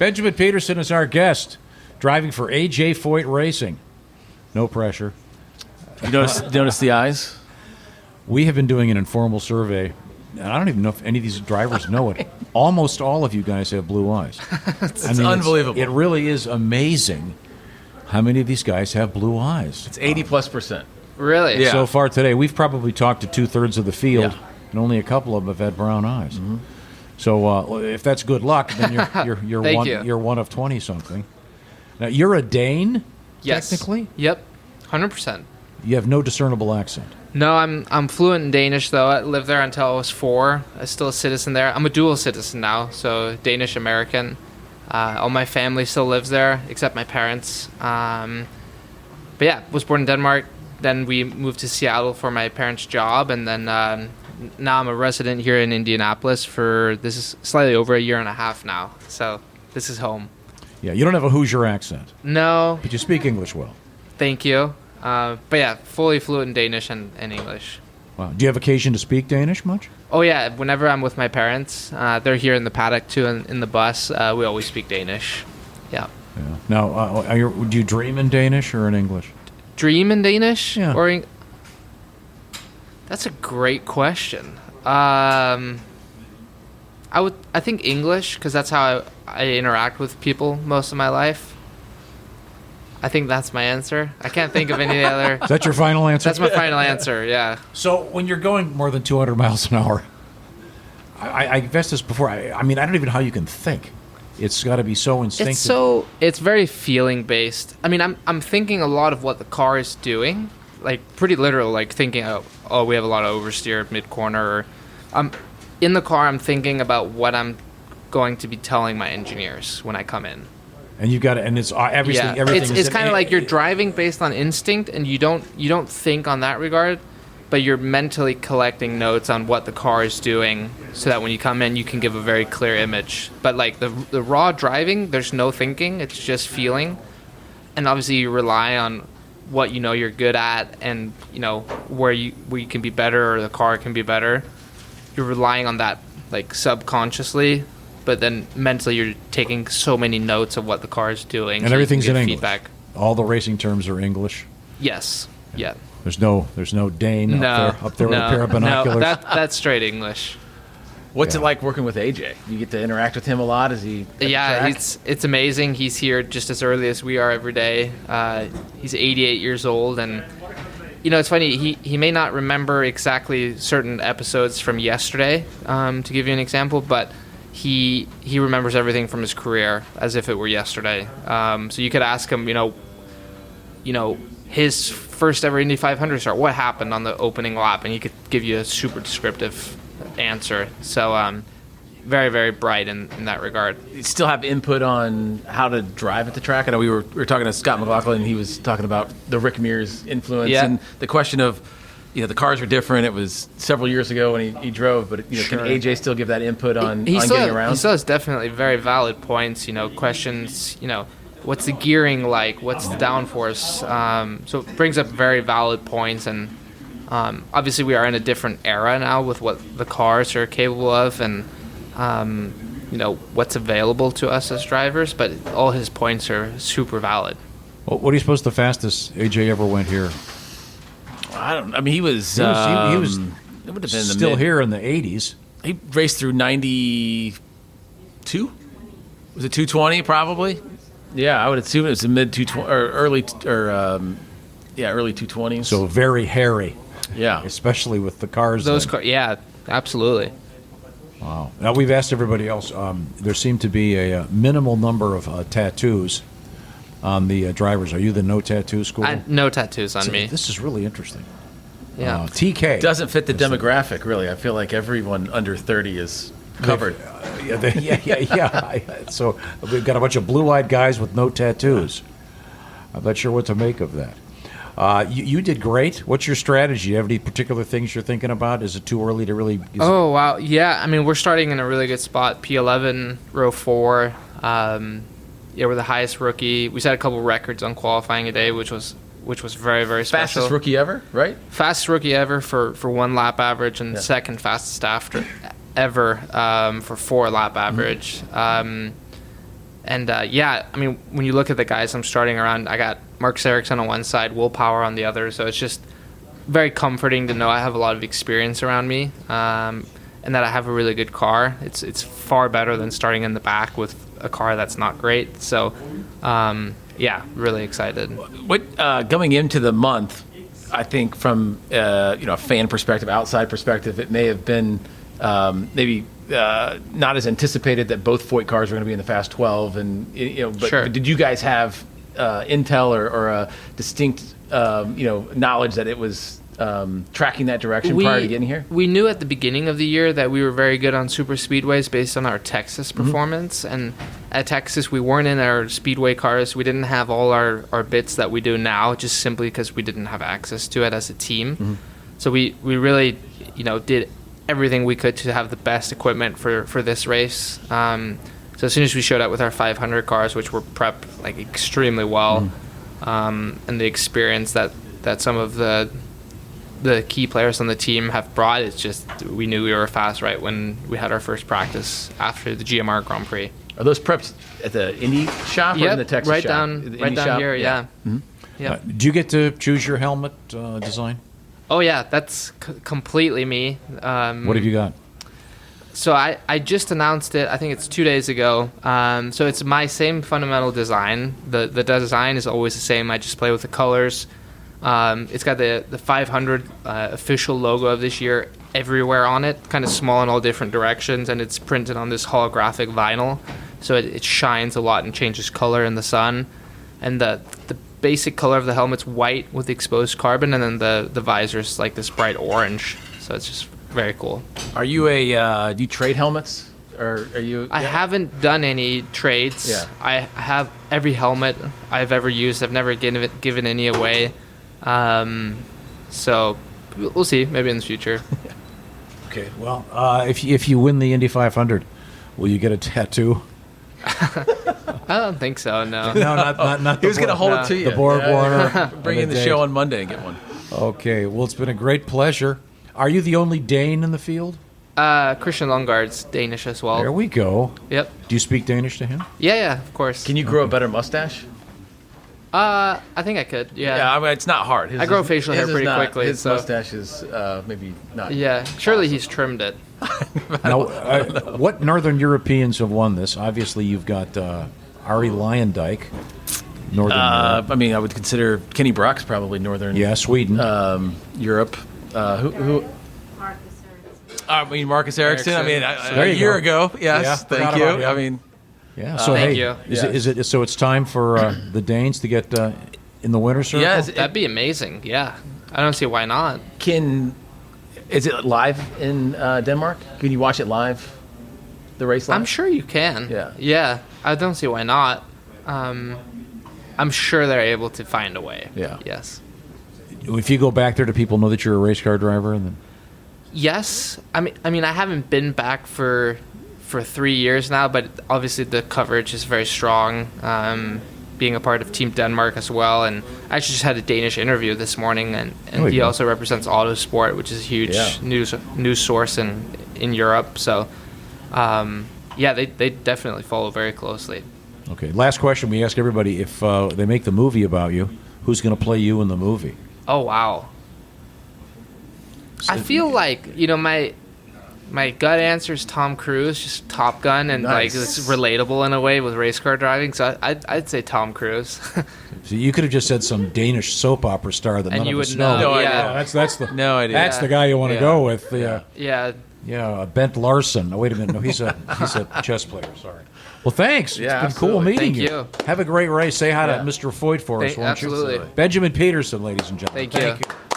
Benjamin Pedersen is our guest, driving for AJ Foyt Racing. No pressure. You notice the eyes? We have been doing an informal survey, and I don't even know if any of these drivers know it. Almost all of you guys have blue eyes. It's unbelievable. It really is amazing how many of these guys have blue eyes. It's 80+%. Really? Yeah. So far today, we've probably talked to 2/3 of the field, Yeah. and only a couple of them have had brown eyes. Mm-hmm. So if that's good luck, then you're one of 20 something. Now you're a Dane, Yes. technically. Yep. 100%. You have no discernible accent. No, I'm fluent in Danish, though. I lived there until I was 4. I'm still a citizen there. I'm a dual citizen now, so Danish-American. All my family still lives there, except my parents. But yeah, was born in Denmark. Then we moved to Seattle for my parents' job, and then now I'm a resident here in Indianapolis this is slightly over a year and a half now. So this is home. Yeah, you don't have a Hoosier accent, No, but you speak English well. thank you. But yeah, fully fluent in Danish and English. Wow. Do you have occasion to speak Danish much? Oh yeah, whenever I'm with my parents, they're here in the paddock too, in the bus. We always speak Danish. Yeah. Yeah. Now, do you dream in Danish or in English? Dream in Danish? Yeah. That's a great question. I think English, because that's how I interact with people most of my life. I think that's my answer. I can't think of any other. Is that your final answer? That's my final answer, yeah. So when you're going more than 200 miles an hour, I've asked this before. I mean, I don't even know how you can think. It's got to be so instinctive. It's very feeling based. I mean, I'm thinking a lot of what the car is doing, like pretty literal, like thinking, oh, we have a lot of oversteer mid corner. Or in the car, I'm thinking about what I'm going to be telling my engineers when I come in. And you got it, and it's everything. Yeah. Everything. It's kind of like you're driving based on instinct, and you don't think on that regard, but you're mentally collecting notes on what the car is doing, so that when you come in, you can give a very clear image. But like the raw driving, there's no thinking; it's just feeling, and obviously you rely on what you know you're good at, and you know where you can be better, or the car can be better. You're relying on that like subconsciously. But then mentally, you're taking so many notes of what the car is doing, and so everything's in English. Feedback. All the racing terms are English. Yes. Yeah. There's no Dane up there with a pair of binoculars. No, that's straight English. What's it like working with AJ? You get to interact with him a lot? Is he? Yeah, it's amazing. He's here just as early as we are every day. He's 88 years old, and you know it's funny. He may not remember exactly certain episodes from yesterday, to give you an example, but he remembers everything from his career as if it were yesterday. So you could ask him, you know, his first ever Indy 500 start, what happened on the opening lap, and he could give you a super descriptive answer. So very, very bright in that regard. You still have input on how to drive at the track? I know we were talking to Scott McLaughlin, and he was talking about the Rick Mears influence and the question of, you know, the cars were different. It was several years ago when he drove, but you know, Sure. Can AJ still give that input on He getting around? He still has definitely very valid points. You know, questions. You know, what's the gearing like? What's the downforce? So it brings up very valid points, and obviously we are in a different era now with what the cars are capable of, and you know what's available to us as drivers. But all his points are super valid. Well, what do you suppose the fastest AJ ever went here? I mean, he was. He was it would have been still here in the 80s. He raced through 92. Was it 220 probably? Yeah, I would assume it was the mid 220 or early 220s. So very hairy. Yeah, especially with the cars. Those cars, yeah, absolutely. Wow. Now we've asked everybody else. There seemed to be a minimal number of tattoos on the drivers. Are you the no tattoo school? No tattoos on me. This is really interesting. Yeah. TK doesn't fit the demographic, really. I feel like everyone under 30 is covered. Yeah. So we've got a bunch of blue-eyed guys with no tattoos. I'm not sure what to make of that. You did great. What's your strategy? Do you have any particular things you're thinking about? Is it too early to really... Oh, wow. Yeah, I mean, we're starting in a really good spot. P11, row 4. Yeah, we're the highest rookie. We set a couple records on qualifying a day, which was very, very special. Fastest rookie ever, right? Fastest rookie ever for 1 lap average, and second fastest ever for 4 lap average. And yeah, I mean, when you look at the guys I'm starting around, I got Marcus Ericsson on one side, Will Power on the other. So it's just very comforting to know I have a lot of experience around me, and that I have a really good car. It's far better than starting in the back with a car that's not great. So yeah, really excited. What going into the month, I think from a fan perspective, outside perspective, it may have been maybe not as anticipated that both Foyt cars were going to be in the Fast 12, and but, Sure. but did you guys have intel or a distinct knowledge that it was tracking that direction prior to getting here? We knew at the beginning of the year that we were very good on super speedways based on our Texas performance. And at Texas, we weren't in our speedway cars. We didn't have all our bits that we do now, just simply because we didn't have access to it as a team. So we really, did everything we could to have the best equipment for this race. So as soon as we showed up with our 500 cars, which were prepped like extremely well, and the experience that some of the key players on the team have brought, it's just we knew we were fast right when we had our first practice after the GMR Grand Prix. Are those preps at the Indy shop or in the Texas right shop? down The right Indy down shop? here, yeah. Yep. Do you get to choose your helmet design? Oh yeah, that's completely me. What have you got? So I just announced it. I think it's 2 days ago. So it's my same fundamental design. The design is always the same. I just play with the colors. It's got the 500 official logo of this year everywhere on it, kind of small in all different directions, and it's printed on this holographic vinyl, so it shines a lot and changes color in the sun. And the basic color of the helmet's white with exposed carbon, and then the visor's like this bright orange. So it's just very cool. Are you do you trade helmets? Or are you? I haven't done any trades. Yeah. I have every helmet I've ever used. I've never given any away. So we'll see. Maybe in the future. Okay. Well, if you win the Indy 500, will you get a tattoo? I don't think so. No. No, not. He was going to hold it to you. The Borg Warner. Bring in the show on Monday and get one. Okay. Well, it's been a great pleasure. Are you the only Dane in the field? Christian Lundgaard's Danish as well. There we go. Yep. Do you speak Danish to him? Yeah, of course. Can you grow a better mustache? I think I could. Yeah. I mean, it's not hard. I grow facial hair pretty quickly, His so- mustache is maybe not. Yeah. Surely he's trimmed it. Now, what Northern Europeans have won this? Obviously, you've got Ari Leyendijk, Northern Europe. I mean, I would consider Kenny Brock's probably Northern Sweden. Europe. Who? I mean, Marcus Ericsson. I mean, There a you year go. ago. Yes. Yeah, Thank forgot you. about him. I mean, Yeah. So Thank hey, you. is it so? It's time for the Danes to get in the winter circle. yeah. That'd be amazing. Yeah. I don't see why not. Is it live in Denmark? Can you watch it live? The race live? I'm sure you can. Yeah. Yeah. I don't see why not. I'm sure they're able to find a way. Yeah. Yes. If you go back there, do people know that you're a race car driver? And then Yes. I mean, I haven't been back for 3 years now, but obviously the coverage is very strong. Being a part of Team Denmark as well, and I actually just had a Danish interview this morning, and he go. also represents Autosport, which is a huge news source in Europe. So, they definitely follow very closely. okay. Last question: we ask everybody if they make the movie about you, who's going to play you in the movie? Oh wow! I feel like my gut answer is Tom Cruise, just Top Gun, and Nice. like it's relatable in a way with race car driving. So I'd say Tom Cruise. So you could have just said some Danish soap opera star that And none you of us would know. know, No yeah. idea. That's the No idea. That's the guy you want to go with. Yeah. Bent Larson. No, wait a minute. No, he's a chess player. Sorry. Well, thanks. Yeah, It's been cool absolutely. meeting Thank you. you. Have a great race. Say hi to Yeah. Mr. Foyt for us, won't Absolutely. you? Benjamin Pedersen, ladies and gentlemen. Thank you.